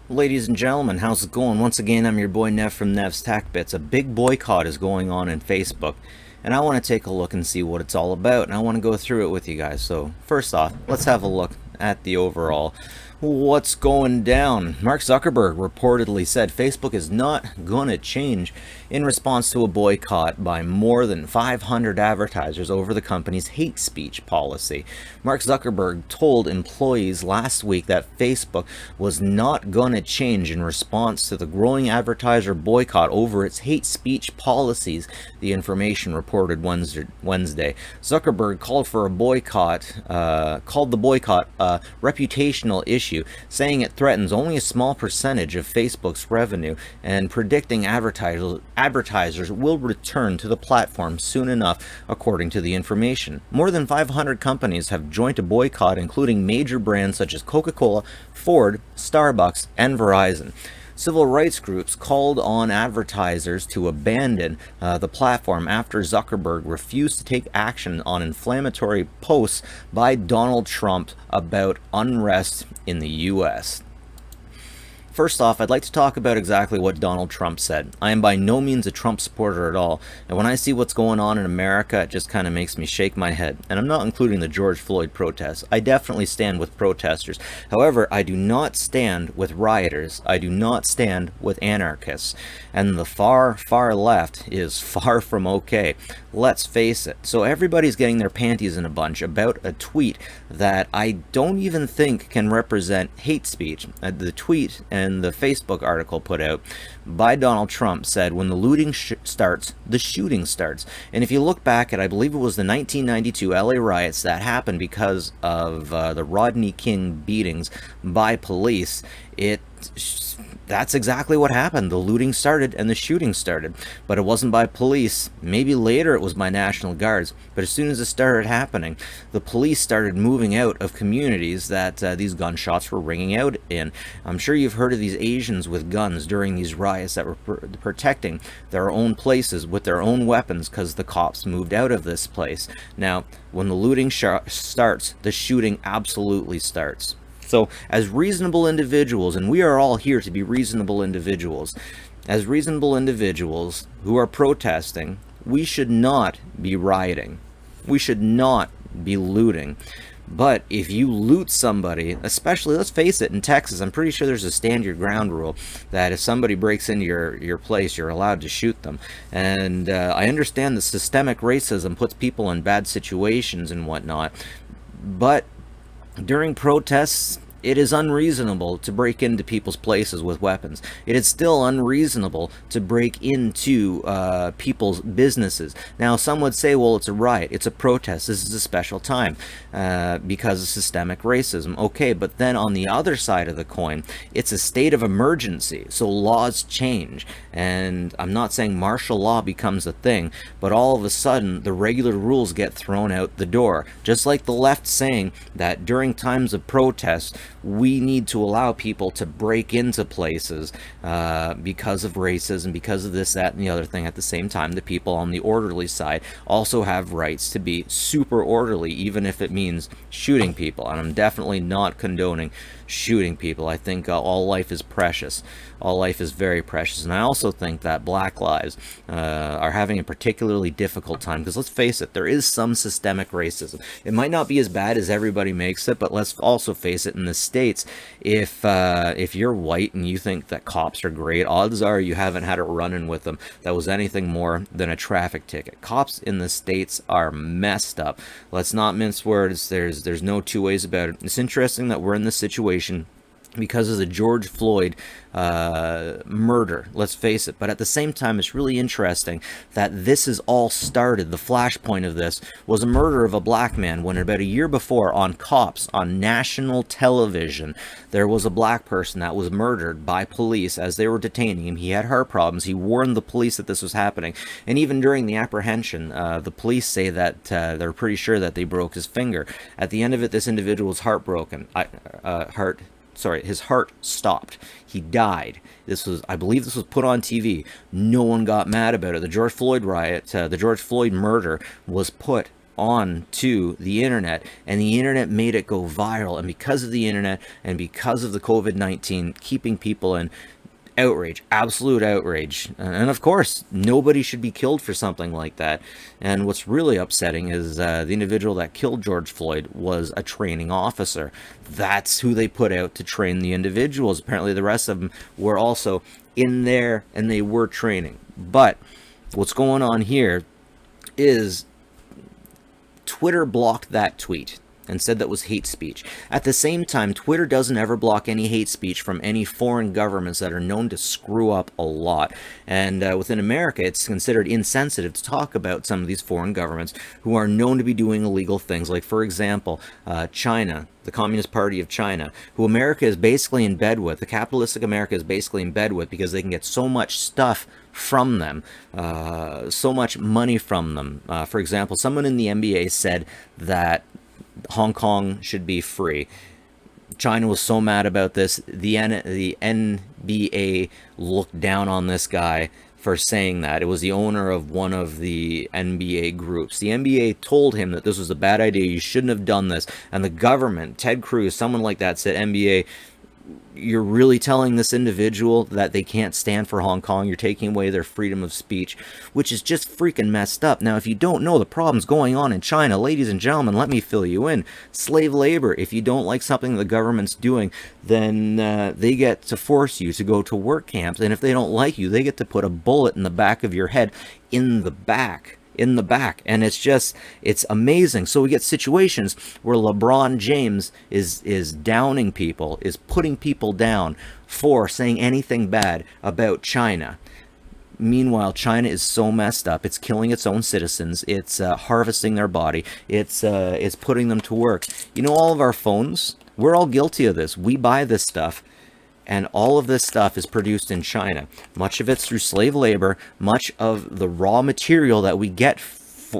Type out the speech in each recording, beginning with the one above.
Ladies and gentlemen, how's it going? Once again, I'm your boy Nev from Nev's Tech Bits. A big boycott is going on in Facebook, and I want to take a look and see what it's all about, and I want to go through it with you guys. So, first off, let's have a look at the overall. What's going down? Mark Zuckerberg reportedly said Facebook is not going to change in response to a boycott by more than 500 advertisers over the company's hate speech policy. Mark Zuckerberg told employees last week that Facebook was not going to change in response to the growing advertiser boycott over its hate speech policies, the information reported Wednesday. Zuckerberg called for a boycott, called the boycott a reputational issue, saying it threatens only a small percentage of Facebook's revenue and predicting advertisers will return to the platform soon enough, according to the information. More than 500 companies have joined a boycott, including major brands such as Coca-Cola, Ford, Starbucks, and Verizon. Civil rights groups called on advertisers to abandon the platform after Zuckerberg refused to take action on inflammatory posts by Donald Trump about unrest in the U.S. First off, I'd like to talk about exactly what Donald Trump said. I am by no means a Trump supporter at all, and when I see what's going on in America, it just kind of makes me shake my head. And I'm not including the George Floyd protests. I definitely stand with protesters. However, I do not stand with rioters. I do not stand with anarchists. And the far, far left is far from okay. Let's face it. So everybody's getting their panties in a bunch about a tweet that I don't even think can represent hate speech. The tweet and the Facebook article put out by Donald Trump said, when the looting starts, the shooting starts. And if you look back at, I believe it was the 1992 LA riots that happened because of the Rodney King beatings by police, that's exactly what happened. The looting started and the shooting started, but it wasn't by police. Maybe later it was by National Guards, but as soon as it started happening, the police started moving out of communities that these gunshots were ringing out in. I'm sure you've heard of these Asians with guns during these riots that were protecting their own places with their own weapons because the cops moved out of this place. Now, when the looting starts, the shooting absolutely starts. So, as reasonable individuals, and we are all here to be reasonable individuals, as reasonable individuals who are protesting, we should not be rioting. We should not be looting. But if you loot somebody, especially, let's face it, in Texas, I'm pretty sure there's a stand your ground rule that if somebody breaks into your place, you're allowed to shoot them. And I understand that systemic racism puts people in bad situations and whatnot, but during protests, it is unreasonable to break into people's places with weapons. It is still unreasonable to break into people's businesses. Now, some would say, well, it's a riot, it's a protest, this is a special time because of systemic racism. Okay, but then on the other side of the coin, it's a state of emergency, so laws change. And I'm not saying martial law becomes a thing, but all of a sudden, the regular rules get thrown out the door. Just like the left saying that during times of protest, we need to allow people to break into places because of racism, because of this, that, and the other thing. At the same time, the people on the orderly side also have rights to be super orderly, even if it means shooting people. And I'm definitely not condoning shooting people. I think all life is precious. All life is very precious. And I also think that Black lives are having a particularly difficult time because, let's face it, there is some systemic racism. It might not be as bad as everybody makes it, but let's also face it, in the States, if you're white and you think that cops are great, odds are you haven't had a run-in with them that was anything more than a traffic ticket. Cops in the States are messed up. Let's not mince words. There's no two ways about it. It's interesting that we're in this situation because of the George Floyd murder, let's face it. But at the same time, it's really interesting that this is all started, the flashpoint of this was a murder of a black man when about a year before on Cops on national television, there was a black person that was murdered by police as they were detaining him. He had heart problems. He warned the police that this was happening. And even during the apprehension, the police say that they're pretty sure that they broke his finger. At the end of it, this individual was heartbroken. His heart stopped. He died. I believe this was put on TV. No one got mad about it. The George Floyd riot, the George Floyd murder was put on to the internet, and the internet made it go viral. And because of the internet and because of the COVID-19 keeping people in outrage, absolute outrage, and of course nobody should be killed for something like that. And what's really upsetting is the individual that killed George Floyd was a training officer. That's who they put out to train the individuals. Apparently the rest of them were also in there and they were training. But what's going on here is Twitter blocked that tweet and said that was hate speech. At the same time, Twitter doesn't ever block any hate speech from any foreign governments that are known to screw up a lot. And within America, it's considered insensitive to talk about some of these foreign governments who are known to be doing illegal things. Like, for example, China, the Communist Party of China, who America is basically in bed with. The capitalistic America is basically in bed with because they can get so much stuff from them, so much money from them. For example, someone in the NBA said that Hong Kong should be free. China was so mad about this. The NBA looked down on this guy for saying that. It was the owner of one of the NBA groups. The NBA told him that this was a bad idea. You shouldn't have done this. And the government, Ted Cruz, someone like that, said, NBA, you're really telling this individual that they can't stand for Hong Kong. You're taking away their freedom of speech, which is just freaking messed up. Now, if you don't know the problems going on in China, ladies and gentlemen, let me fill you in. Slave labor. If you don't like something the government's doing, then they get to force you to go to work camps. And if they don't like you, they get to put a bullet in the back of your head, in the back. And it's amazing. So we get situations where LeBron James is downing people, is putting people down for saying anything bad about China. Meanwhile, China is so messed up. It's killing its own citizens. It's harvesting their body. It's putting them to work. You know, all of our phones, we're all guilty of this. We buy this stuff. And all of this stuff is produced in China. Much of it's through slave labor. Much of the raw material that we get,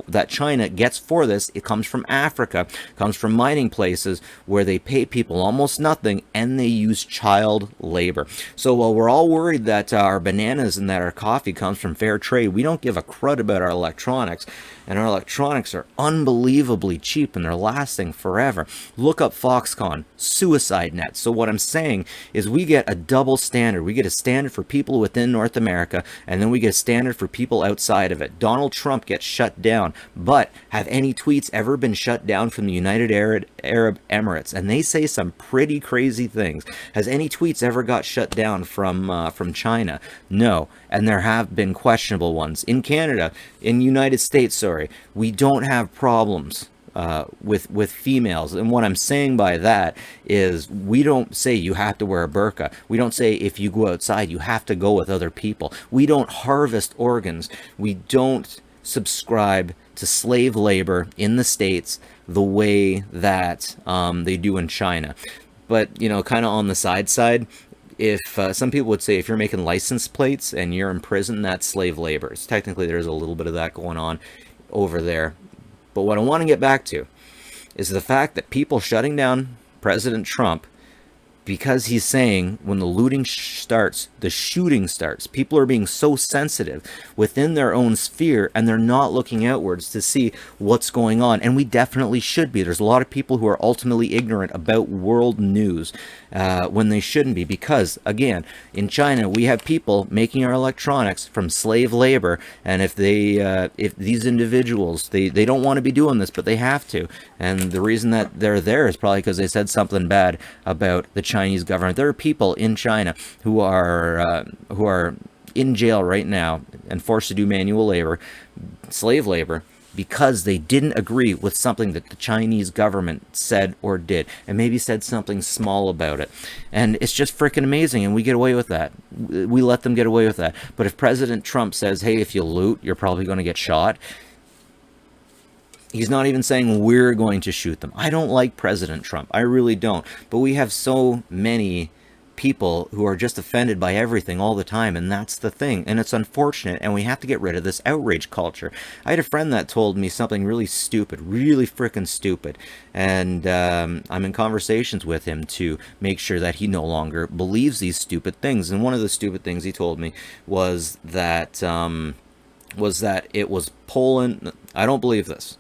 that China gets for this, it comes from Africa. It comes from mining places where they pay people almost nothing and they use child labor. So while we're all worried that our bananas and that our coffee comes from fair trade, we don't give a crud about our electronics. And our electronics are unbelievably cheap and they're lasting forever. Look up Foxconn, suicide net. So what I'm saying is we get a double standard. We get a standard for people within North America, and then we get a standard for people outside of it. Donald Trump gets shut down, but have any tweets ever been shut down from the United Arab Emirates? And they say some pretty crazy things. Has any tweets ever got shut down from China? No. And there have been questionable ones. In Canada, in United States, we don't have problems with females. And what I'm saying by that is we don't say you have to wear a burqa. We don't say if you go outside, you have to go with other people. We don't harvest organs. We don't subscribe to slave labor in the States the way that they do in China. But, you know, kind of on the side, if some people would say if you're making license plates and you're in prison, that's slave labor. So technically, there's a little bit of that going on over there. But what I want to get back to is the fact that people shutting down President Trump because he's saying when the looting starts, the shooting starts. People are being so sensitive within their own sphere and they're not looking outwards to see what's going on. And we definitely should be. There's a lot of people who are ultimately ignorant about world news when they shouldn't be. Because, again, in China, we have people making our electronics from slave labor. And if these individuals, they don't want to be doing this, but they have to. And the reason that they're there is probably because they said something bad about the Chinese government. There are people in China who are in jail right now and forced to do manual labor, slave labor, because they didn't agree with something that the Chinese government said or did, and maybe said something small about it. And it's just freaking amazing, and we get away with that. We let them get away with that. But if President Trump says, hey, if you loot, you're probably going to get shot, he's not even saying we're going to shoot them. I don't like President Trump. I really don't. But we have so many people who are just offended by everything all the time, and that's the thing. And it's unfortunate, and we have to get rid of this outrage culture. I had a friend that told me something really stupid, really freaking stupid. And I'm in conversations with him to make sure that he no longer believes these stupid things. And one of the stupid things he told me was that it was Poland. I don't believe this.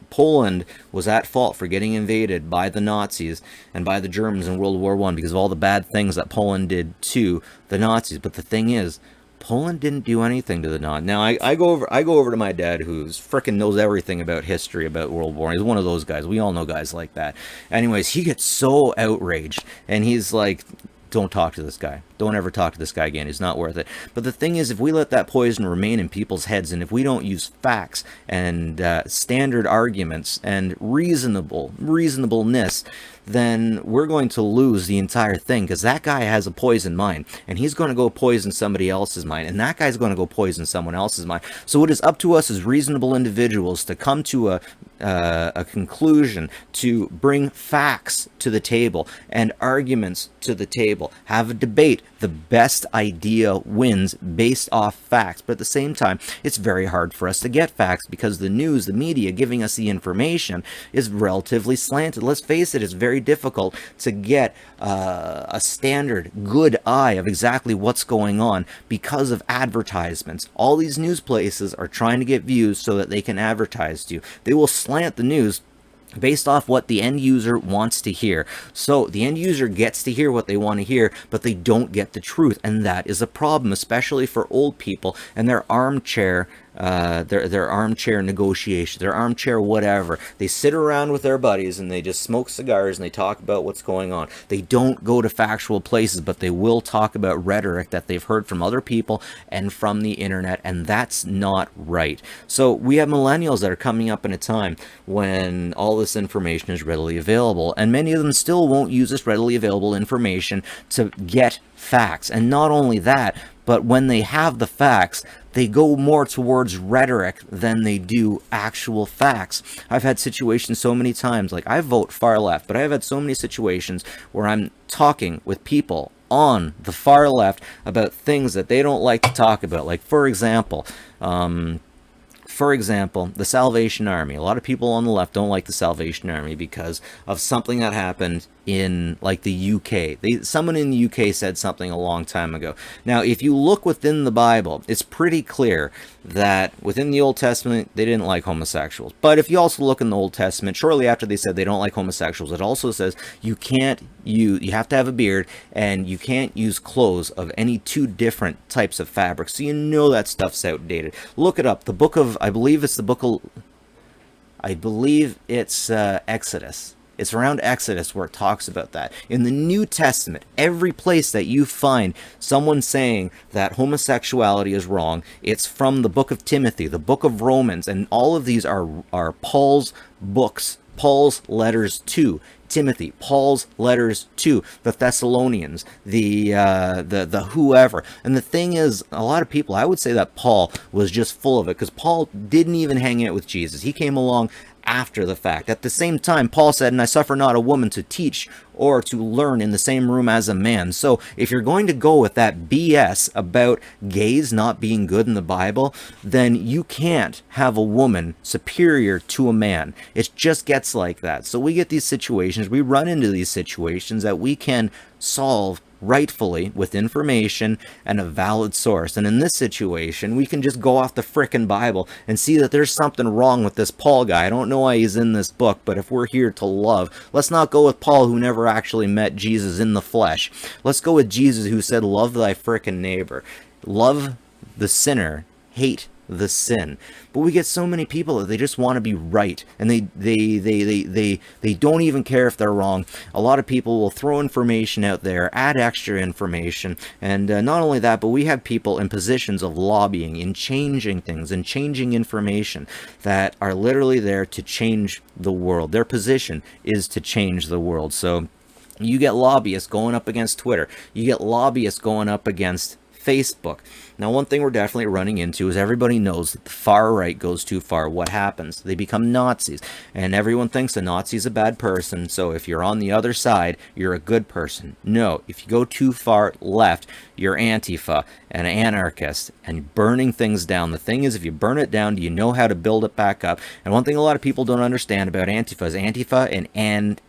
Poland was at fault for getting invaded by the Nazis and by the Germans in World War I because of all the bad things that Poland did to the Nazis. But the thing is, Poland didn't do anything to the Nazis. Now I go over to my dad, who's frickin' knows everything about history, about World War. He's one of those guys. We all know guys like that. Anyways, he gets so outraged, and he's like, don't talk to this guy. Don't ever talk to this guy again. He's not worth it. But the thing is, if we let that poison remain in people's heads, and if we don't use facts and standard arguments and reasonableness, then we're going to lose the entire thing, because that guy has a poisoned mind, and he's going to go poison somebody else's mind, and that guy's going to go poison someone else's mind. So it is up to us as reasonable individuals to come to a conclusion, to bring facts to the table and arguments to the table, have a debate. The best idea wins based off facts. But at the same time, it's very hard for us to get facts because the news, the media giving us the information is relatively slanted. Let's face it, it's very difficult to get a standard good eye of exactly what's going on because of advertisements. All these news places are trying to get views so that they can advertise to you. They will slant the news based off what the end user wants to hear. So the end user gets to hear what they want to hear, but they don't get the truth, and that is a problem, especially for old people and their armchair their armchair negotiation, their armchair whatever. They sit around with their buddies and they just smoke cigars and they talk about what's going on. They don't go to factual places, but they will talk about rhetoric that they've heard from other people and from the internet, and that's not right. So we have millennials that are coming up in a time when all this information is readily available, and many of them still won't use this readily available information to get facts. And not only that, but when they have the facts, they go more towards rhetoric than they do actual facts. I've had situations so many times, like I vote far left, but I've had so many situations where I'm talking with people on the far left about things that they don't like to talk about. Like, for example, the Salvation Army. A lot of people on the left don't like the Salvation Army because of something that happened in, like, the UK. Someone in the UK said something a long time ago. Now, if you look within the Bible, it's pretty clear that within the Old Testament, they didn't like homosexuals. But if you also look in the Old Testament, shortly after they said they don't like homosexuals, it also says you have to have a beard, and you can't use clothes of any two different types of fabric. So you know that stuff's outdated. Look it up. The book of, I believe it's Exodus. It's around Exodus where it talks about that. In the New Testament, every place that you find someone saying that homosexuality is wrong, it's from the book of Timothy, the book of Romans, and all of these are Paul's books, Paul's letters to Timothy, Paul's letters to the Thessalonians, the whoever. And the thing is, a lot of people, I would say that Paul was just full of it, because Paul didn't even hang out with Jesus. He came along after the fact. At the same time, Paul said, "And I suffer not a woman to teach or to learn in the same room as a man." So if you're going to go with that BS about gays not being good in the Bible, then you can't have a woman superior to a man. It just gets like that. So we get these situations, we run into these situations that we can solve rightfully with information and a valid source. And in this situation, we can just go off the frickin' Bible and see that there's something wrong with this Paul guy. I don't know why he's in this book, but if we're here to love, let's not go with Paul, who never actually met Jesus in the flesh. Let's go with Jesus, who said, "Love thy frickin' neighbor. Love the sinner, hate the sin." But we get so many people that they just want to be right, and they don't even care if they're wrong. A lot of people will throw information out there, add extra information, and not only that, but we have people in positions of lobbying, in changing things and changing information that are literally there to change the world. Their position is to change the world. So you get lobbyists going up against Twitter. You get lobbyists going up against Facebook. Now, one thing we're definitely running into is everybody knows that the far right goes too far. What happens? They become Nazis, and everyone thinks a Nazi is a bad person. So if you're on the other side, you're a good person. No, if you go too far left, you're Antifa, an anarchist, and burning things down. The thing is, if you burn it down, do you know how to build it back up? And one thing a lot of people don't understand about Antifa is Antifa and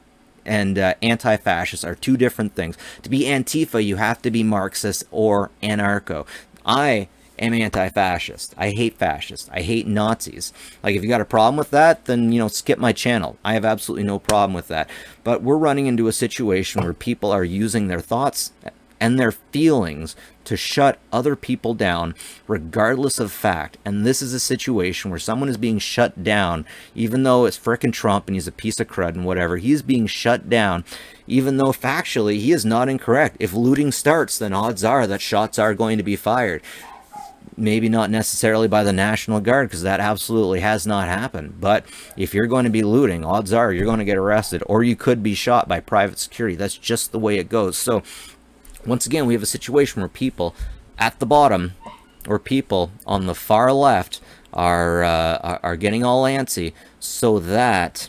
anti-fascist are two different things. To be Antifa, you have to be Marxist or anarcho. I am anti-fascist. I hate fascists. I hate Nazis. Like, if you got a problem with that, then, skip my channel. I have absolutely no problem with that. But we're running into a situation where people are using their thoughts and their feelings to shut other people down regardless of fact. And this is a situation where someone is being shut down, even though it's frickin' Trump and he's a piece of crud and whatever. He's being shut down, even though factually he is not incorrect. If looting starts, then odds are that shots are going to be fired. Maybe not necessarily by the National Guard, because that absolutely has not happened. But if you're going to be looting, odds are you're going to get arrested, or you could be shot by private security. That's just the way it goes. So once again, we have a situation where people at the bottom, or people on the far left, are getting all antsy, so that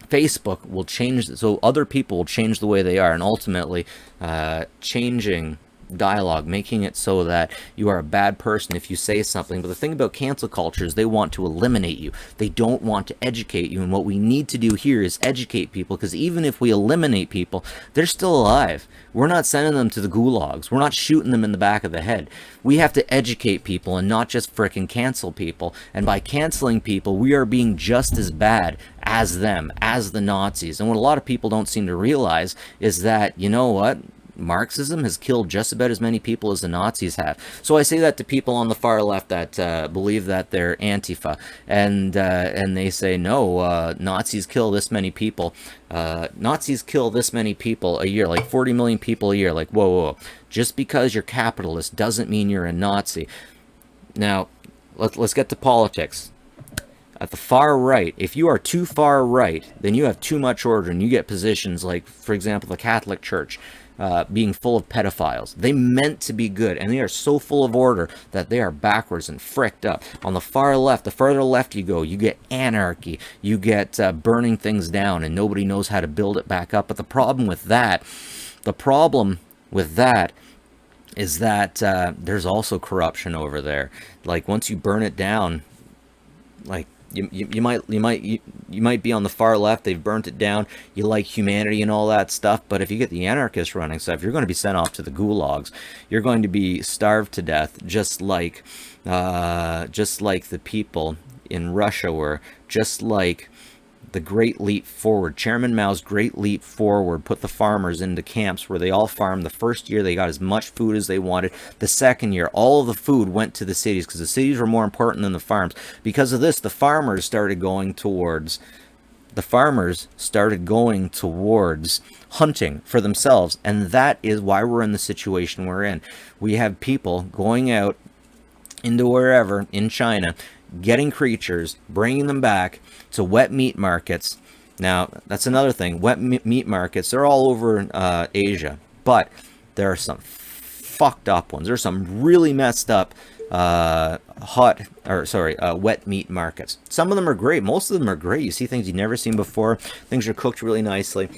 Facebook will change, so other people will change the way they are, and ultimately changing dialogue, making it so that you are a bad person if you say something. But the thing about cancel culture is they want to eliminate you. They don't want to educate you. And what we need to do here is educate people, because even if we eliminate people, they're still alive. We're not sending them to the gulags. We're not shooting them in the back of the head. We have to educate people and not just frickin' cancel people. And by canceling people, we are being just as bad as them, as the Nazis. And what a lot of people don't seem to realize is that, you know what? Marxism has killed just about as many people as the Nazis have. So I say that to people on the far left that believe that they're Antifa, and they say, no, Nazis kill this many people. Nazis kill this many people a year, like 40 million people a year. Like, whoa, whoa, whoa. Just because you're capitalist doesn't mean you're a Nazi. Now, let's get to politics. At the far right, if you are too far right, then you have too much order, and you get positions like, for example, the Catholic Church, being full of pedophiles. They meant to be good, and they are so full of order that they are backwards and fricked up. On the far left, the further left you go, you get anarchy. You get burning things down, and nobody knows how to build it back up. But the problem with that is that there's also corruption over there. Like, once you burn it down, like, you might be on the far left. They've burnt it down. You like humanity and all that stuff, but if you get the anarchists running stuff, you're going to be sent off to the gulags. You're going to be starved to death, just like the people in Russia were, just like the Great Leap Forward. Chairman Mao's Great Leap Forward put the farmers into camps where they all farmed. The first year, they got as much food as they wanted. The second year, all of the food went to the cities, because the cities were more important than the farms. Because of this, the farmers started going towards hunting for themselves. And that is why we're in the situation we're in. We have people going out into wherever in China, getting creatures, bringing them back to wet meat markets. Now, that's another thing. Wet meat markets, they're all over Asia, but there are some fucked up ones. There's some really messed up wet meat markets. Some of them are great. Most of them are great. You see things you've never seen before. Things are cooked really nicely.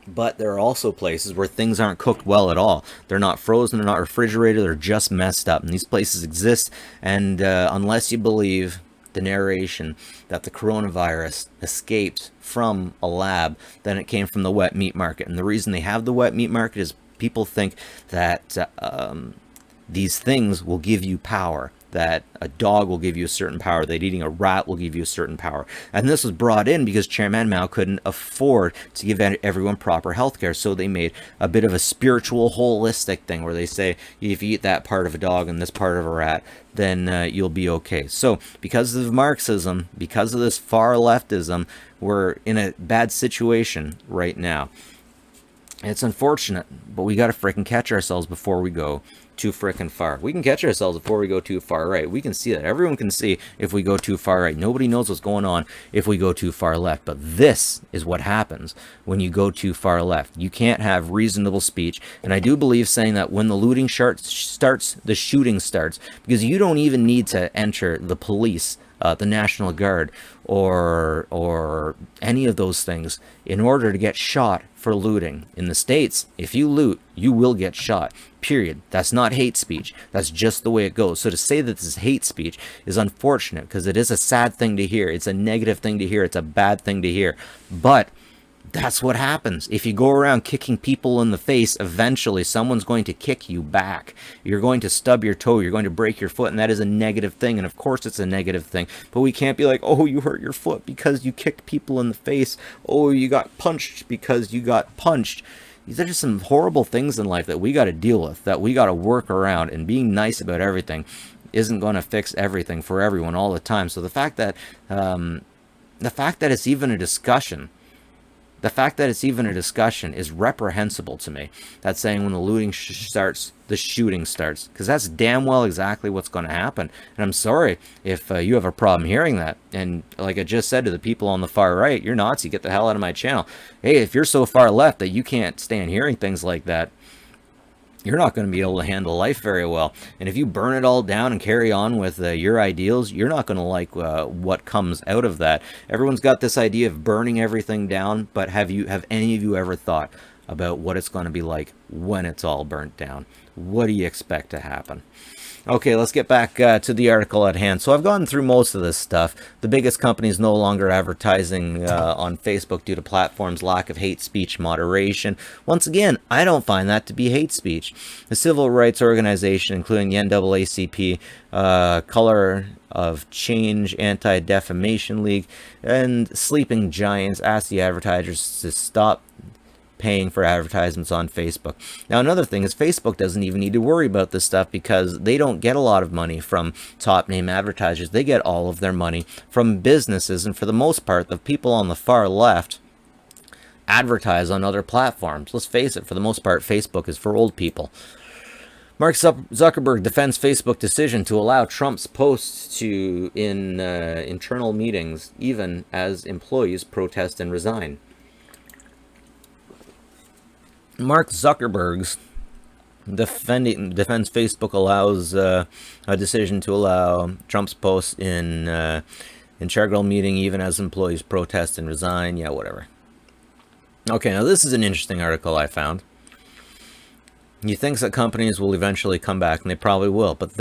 But there are also places where things aren't cooked well at all. They're not frozen, they're not refrigerated, they're just messed up. And these places exist, and unless you believe the narration that the coronavirus escaped from a lab, then it came from the wet meat market. And the reason they have the wet meat market is people think that these things will give you power, that a dog will give you a certain power, that eating a rat will give you a certain power. And this was brought in because Chairman Mao couldn't afford to give everyone proper health care. So they made a bit of a spiritual, holistic thing where they say, if you eat that part of a dog and this part of a rat, then you'll be okay. So because of Marxism, because of this far leftism, we're in a bad situation right now. It's unfortunate, but we got to frickin' catch ourselves before we go too frickin' far. We can catch ourselves before we go too far right. We can see that. Everyone can see if we go too far right. Nobody knows what's going on if we go too far left. But this is what happens when you go too far left. You can't have reasonable speech. And I do believe saying that when the looting starts, the shooting starts. Because you don't even need to enter the police, the National Guard, or any of those things in order to get shot for looting. In the States, if you loot, you will get shot. Period. That's not hate speech. That's just the way it goes. So to say that this is hate speech is unfortunate, because it is a sad thing to hear. It's a negative thing to hear. It's a bad thing to hear. But That's what happens. If you go around kicking people in the face, eventually someone's going to kick you back. You're going to stub your toe, you're going to break your foot, and that is a negative thing. And of course it's a negative thing. But we can't be like, oh, you hurt your foot because you kicked people in the face. Oh, you got punched because you got punched. These are just some horrible things in life that we got to deal with, that we got to work around, and being nice about everything isn't going to fix everything for everyone all the time. So the fact that it's even a discussion, is reprehensible to me. That's saying when the looting starts, the shooting starts, because that's damn well exactly what's going to happen. And I'm sorry if you have a problem hearing that. And like I just said to the people on the far right, you're Nazi, get the hell out of my channel. Hey, if you're so far left that you can't stand hearing things like that, you're not going to be able to handle life very well. And if you burn it all down and carry on with your ideals, you're not going to like what comes out of that. Everyone's got this idea of burning everything down, but have any of you ever thought about what it's going to be like when it's all burnt down? What do you expect to happen? Okay, let's get back to the article at hand. So I've gone through most of this stuff. The biggest companies no longer advertising on Facebook due to platform's lack of hate speech moderation. Once again, I don't find that to be hate speech. The civil rights organization, including the NAACP, Color of Change, Anti-Defamation League, and Sleeping Giants, asked the advertisers to stop paying for advertisements on Facebook. Now, another thing is Facebook doesn't even need to worry about this stuff because they don't get a lot of money from top name advertisers. They get all of their money from businesses, and for the most part, the people on the far left advertise on other platforms. Let's face it, for the most part, Facebook is for old people. Mark Zuckerberg defends Facebook decision to allow Trump's posts in internal meetings, even as employees protest and resign. Mark Zuckerberg's defends Facebook allows a decision to allow Trump's posts in integral meeting even as employees protest and resign. Yeah, whatever. Okay, now this is an interesting article I found. He thinks that companies will eventually come back, and they probably will. But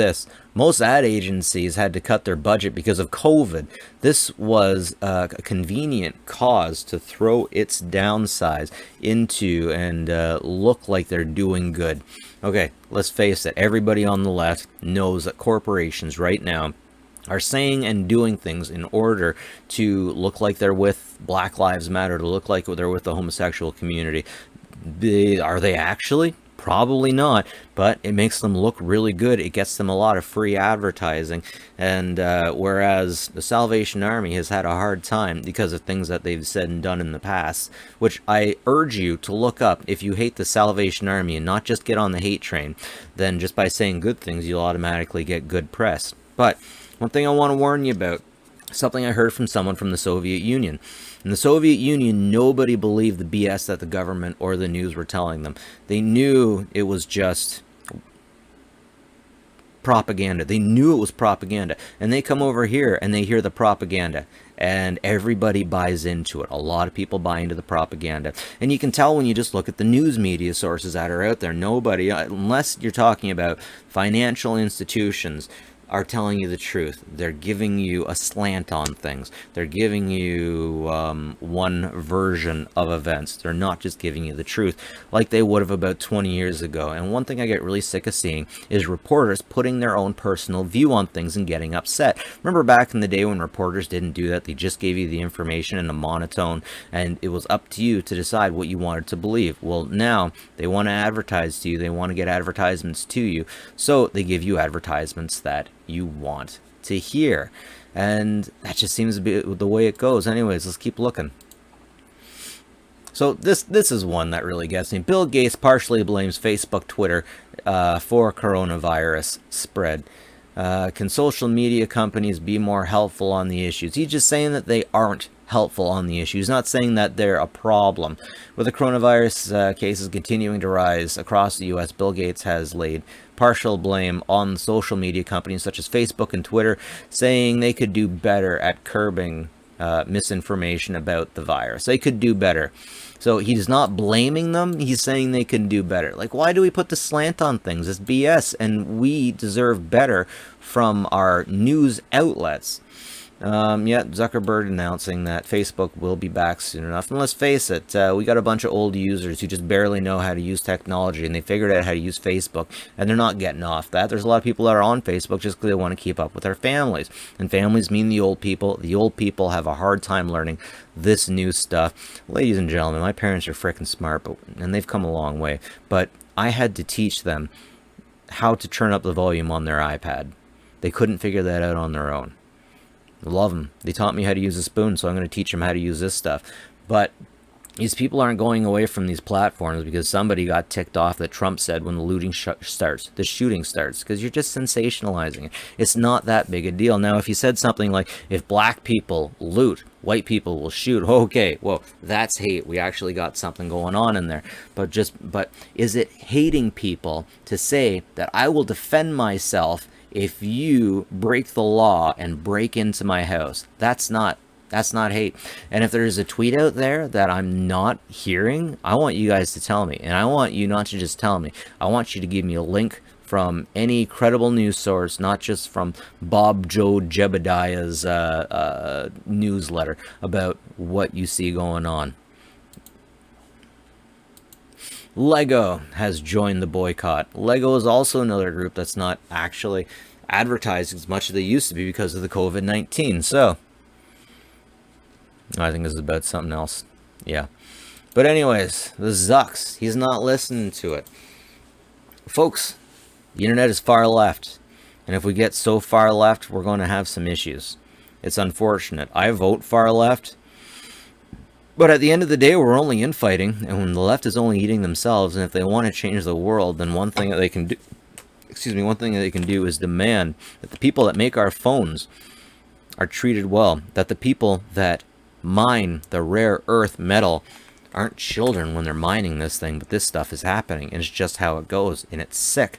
most ad agencies had to cut their budget because of COVID. This was a convenient cause to throw its downsize into and look like they're doing good. Okay, let's face it. Everybody on the left knows that corporations right now are saying and doing things in order to look like they're with Black Lives Matter, to look like they're with the homosexual community. Are they actually? Probably not, but it makes them look really good. It gets them a lot of free advertising, and whereas the Salvation Army has had a hard time because of things that they've said and done in the past, which I urge you to look up. If you hate the Salvation Army and not just get on the hate train, then just by saying good things, you'll automatically get good press. But one thing I want to warn you about, something I heard from someone from the Soviet Union. In the Soviet Union, nobody believed the BS that the government or the news were telling them. They knew it was just propaganda. They knew it was propaganda. And they come over here and they hear the propaganda. And everybody buys into it. A lot of people buy into the propaganda. And you can tell when you just look at the news media sources that are out there. Nobody, unless you're talking about financial institutions, are telling you the truth. They're giving you a slant on things. They're giving you one version of events. They're not just giving you the truth like they would have about 20 years ago. And one thing I get really sick of seeing is reporters putting their own personal view on things and getting upset. Remember back in the day when reporters didn't do that? They just gave you the information in a monotone, and it was up to you to decide what you wanted to believe. Well, now they want to advertise to you. They want to get advertisements to you. So they give you advertisements that you want to hear, and that just seems to be the way it goes. Anyways, let's keep looking. So this is one that really gets me. Bill Gates partially blames Facebook, Twitter for coronavirus spread. Can social media companies be more helpful on the issues? He's just saying that they aren't helpful on the issue. He's not saying that they're a problem. With the coronavirus cases continuing to rise across the U.S., Bill Gates has laid partial blame on social media companies such as Facebook and Twitter, saying they could do better at curbing misinformation about the virus. They could do better. So he's not blaming them. He's saying they can do better. Like, why do we put the slant on things? It's BS, and we deserve better from our news outlets. Yeah, Zuckerberg announcing that Facebook will be back soon enough. And let's face it, we got a bunch of old users who just barely know how to use technology, and they figured out how to use Facebook, and they're not getting off that. There's a lot of people that are on Facebook just because they want to keep up with their families. And families mean the old people. The old people have a hard time learning this new stuff. Ladies and gentlemen, my parents are freaking smart, and they've come a long way. But I had to teach them how to turn up the volume on their iPad. They couldn't figure that out on their own. Love them. They taught me how to use a spoon, so I'm going to teach them how to use this stuff. But these people aren't going away from these platforms because somebody got ticked off that Trump said when the looting starts, the shooting starts, because you're just sensationalizing it. It's not that big a deal. Now, if you said something like, if black people loot, white people will shoot, okay, well, that's hate. We actually got something going on in there. But is it hating people to say that I will defend myself if you break the law and break into my house? That's not hate. And if there's a tweet out there that I'm not hearing, I want you guys to tell me. And I want you not to just tell me. I want you to give me a link from any credible news source, not just from Bob Joe Jebediah's newsletter, about what you see going on. Lego has joined the boycott. Lego is also another group that's not actually advertising as much as they used to be because of the COVID-19. So, I think this is about something else. Yeah. But anyways, the Zucks, he's not listening to it. Folks, the internet is far left. And if we get so far left, we're going to have some issues. It's unfortunate. I vote far left. But at the end of the day, we're only infighting, and when the left is only eating themselves, and if they want to change the world, then one thing that they can do is demand that the people that make our phones are treated well, that the people that mine the rare earth metal aren't children when they're mining this thing, but this stuff is happening, and it's just how it goes, and it's sick.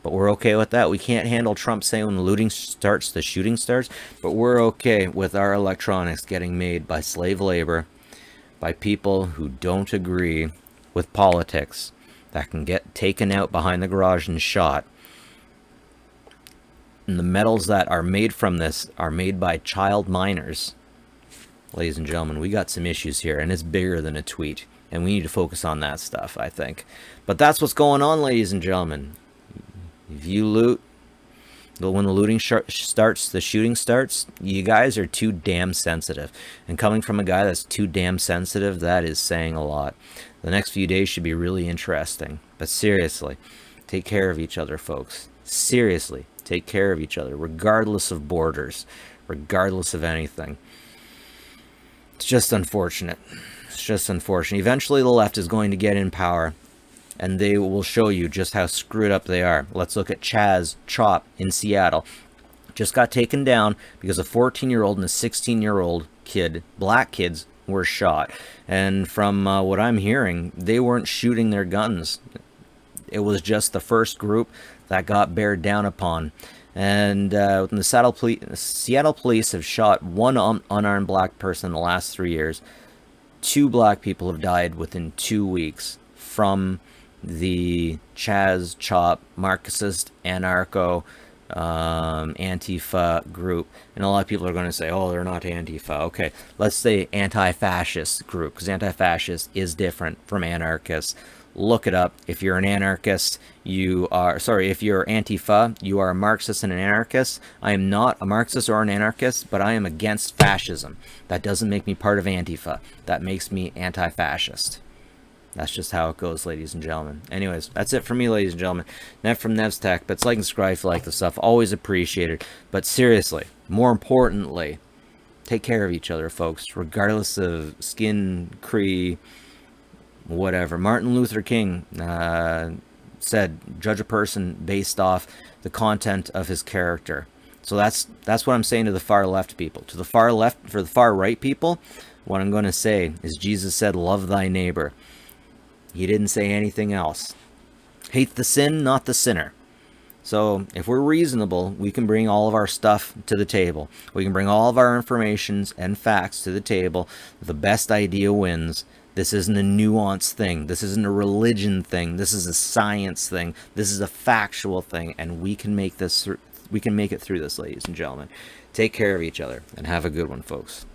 But we're okay with that. We can't handle Trump saying when the looting starts, the shooting starts, but we're okay with our electronics getting made by slave labor, by people who don't agree with politics, that can get taken out behind the garage and shot. And the metals that are made from this are made by child miners. Ladies and gentlemen, we got some issues here, and it's bigger than a tweet, and we need to focus on that stuff, I think. But that's what's going on, ladies and gentlemen. If you loot, when the looting starts, the shooting starts, you guys are too damn sensitive. And coming from a guy that's too damn sensitive, that is saying a lot. The next few days should be really interesting. But seriously, take care of each other, folks. Seriously, take care of each other, regardless of borders, regardless of anything. It's just unfortunate. It's just unfortunate. Eventually, the left is going to get in power, and they will show you just how screwed up they are. Let's look at Chaz Chop in Seattle. Just got taken down because a 14-year-old and a 16-year-old kid, black kids, were shot. And from what I'm hearing, they weren't shooting their guns. It was just the first group that got bared down upon. And the Seattle police have shot one unarmed black person in the last 3 years. 2 black people have died within 2 weeks from the Chaz Chop Marxist anarcho Antifa group. And a lot of people are going to say, oh, they're not Antifa. Okay, let's say anti-fascist group, because anti-fascist is different from anarchist. Look it up. If you're an anarchist, if you're Antifa, you are a Marxist and an anarchist. I am not a Marxist or an anarchist, but I am against fascism. That doesn't make me part of Antifa. That makes me anti-fascist. That's just how it goes, ladies and gentlemen. Anyways, that's it for me, ladies and gentlemen. Nev from Nev's Tech. But like and subscribe if you like the stuff. Always appreciated. But seriously, more importantly, take care of each other, folks. Regardless of skin, creed, whatever. Martin Luther King said, judge a person based off the content of his character. So that's what I'm saying to the far left people. To the far left, for the far right people, what I'm going to say is Jesus said, love thy neighbor. He didn't say anything else. Hate the sin, not the sinner. So if we're reasonable, we can bring all of our stuff to the table. We can bring all of our informations and facts to the table. The best idea wins. This isn't a nuanced thing. This isn't a religion thing. This is a science thing. This is a factual thing. And we can make this We can make it through this, ladies and gentlemen. Take care of each other and have a good one, folks.